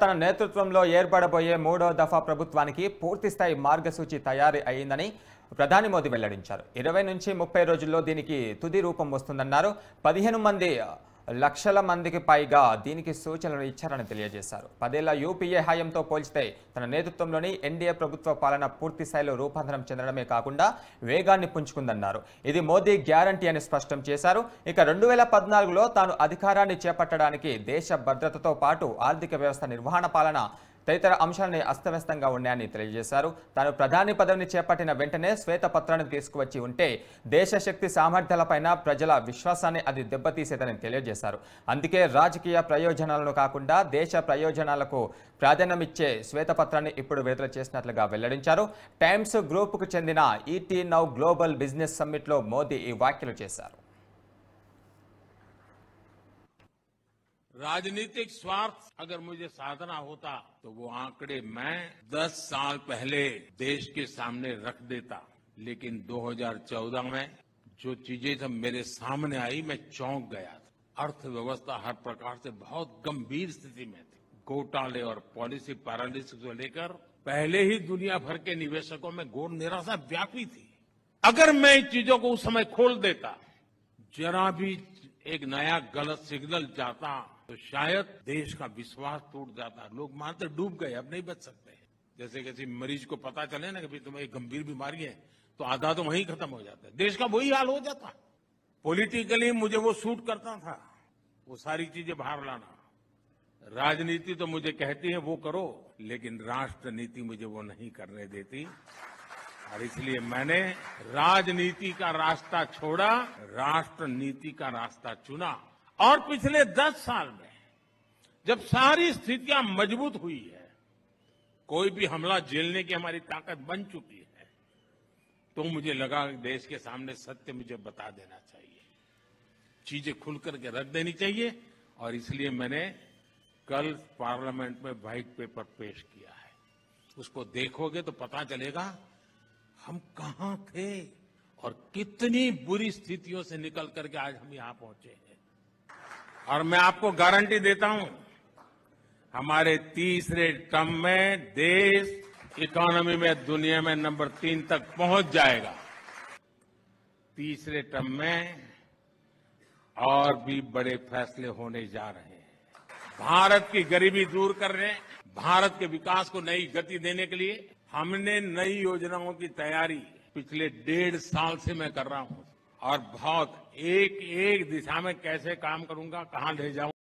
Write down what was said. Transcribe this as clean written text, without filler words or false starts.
తన నేతృత్వంలో ఏర్పడబోయే మూడో దఫా ప్రభుత్వానికి పూర్తిస్థాయి మార్గసూచి తయారీ అయిందని ప్రధాని మోదీ వెల్లడించారు. 20 నుంచి 30 రోజుల్లో దీనికి తుది రూపం వస్తుందన్నారు. 15 లక్షల మందికి పైగా దీనికి సూచనలు ఇచ్చారని తెలియజేశారు. 10 ఏళ్ల యూపీఏ హయాంతో పోల్చితే తన నేతృత్వంలోని ఎన్డీఏ ప్రభుత్వ పాలన పూర్తి స్థాయిలో రూపాంతరం చెందడమే కాకుండా వేగాన్ని పుంజుకుందన్నారు. ఇది మోదీ గ్యారంటీ అని స్పష్టం చేశారు. ఇక 2014లో తాను అధికారాన్ని చేపట్టడానికి దేశ భద్రతతో పాటు ఆర్థిక వ్యవస్థ నిర్వహణ పాలన తదితర అంశాలని అస్తవ్యస్తంగా ఉన్నాయని తెలియజేశారు. తాను ప్రధాని పదవిని చేపట్టిన వెంటనే శ్వేతపత్రాన్ని తీసుకువచ్చి ఉంటే దేశ శక్తి సామర్థ్యాలపైన ప్రజల విశ్వాసాన్ని అది దెబ్బతీసేదని తెలియజేశారు. అందుకే రాజకీయ ప్రయోజనాలను కాకుండా దేశ ప్రయోజనాలకు ప్రాధాన్యమిచ్చే శ్వేతపత్రాన్ని ఇప్పుడు విడుదల చేసినట్లుగా వెల్లడించారు. టైమ్స్ గ్రూప్కు చెందిన ఈటీ నౌ గ్లోబల్ బిజినెస్ సమ్మిట్లో మోదీ ఈ వ్యాఖ్యలు చేశారు. राजनीतिक स्वार्थ अगर मुझे साधना होता तो वो आंकड़े मैं 10 साल पहले देश के सामने रख देता, लेकिन 2014 में जो चीजें सब मेरे सामने आई मैं चौंक गया था। अर्थव्यवस्था हर प्रकार से बहुत गंभीर स्थिति में थी। घोटाले और पॉलिसी पैरालिसिस को लेकर पहले ही दुनिया भर के निवेशकों में घोर निराशा व्यापी थी। अगर मैं इन चीजों को उस समय खोल देता, जरा भी एक नया गलत सिग्नल जाता तो शायद देश का विश्वास टूट जाता। लोग मानते डूब गए, अब नहीं बच सकते। जैसे किसी मरीज को पता चले ना कि भाई तुम्हें एक गंभीर बीमारी है तो आधा तो वहीं खत्म हो जाता है। देश का वही हाल हो जाता। पॉलिटिकली मुझे वो सूट करता था, वो सारी चीजें बाहर लाना। राजनीति तो मुझे कहती है वो करो, लेकिन राष्ट्र नीति मुझे वो नहीं करने देती, और इसलिए मैंने राजनीति का रास्ता छोड़ा, राष्ट्र नीति का रास्ता चुना। और पिछले 10 साल में जब सारी स्थितियां मजबूत हुई है, कोई भी हमला झेलने की हमारी ताकत बन चुकी है, तो मुझे लगा कि देश के सामने सत्य मुझे बता देना चाहिए, चीजें खुल करके रख देनी चाहिए। और इसलिए मैंने कल पार्लियामेंट में व्हाइट पेपर पेश किया है। उसको देखोगे तो पता चलेगा हम कहां थे और कितनी बुरी स्थितियों से निकल करके आज हम यहां पहुंचे हैं। और मैं आपको गारंटी देता हूं, हमारे तीसरे टर्म में देश इकोनॉमी में दुनिया में नंबर 3 तक पहुंच जाएगा। तीसरे टर्म में और भी बड़े फैसले होने जा रहे हैं। भारत की गरीबी दूर करने, भारत के विकास को नई गति देने के लिए हमने नई योजनाओं की तैयारी पिछले 1.5 साल से मैं कर रहा हूं, और बहुत एक दिशा में कैसे काम करूंगा, कहां ले जाऊं,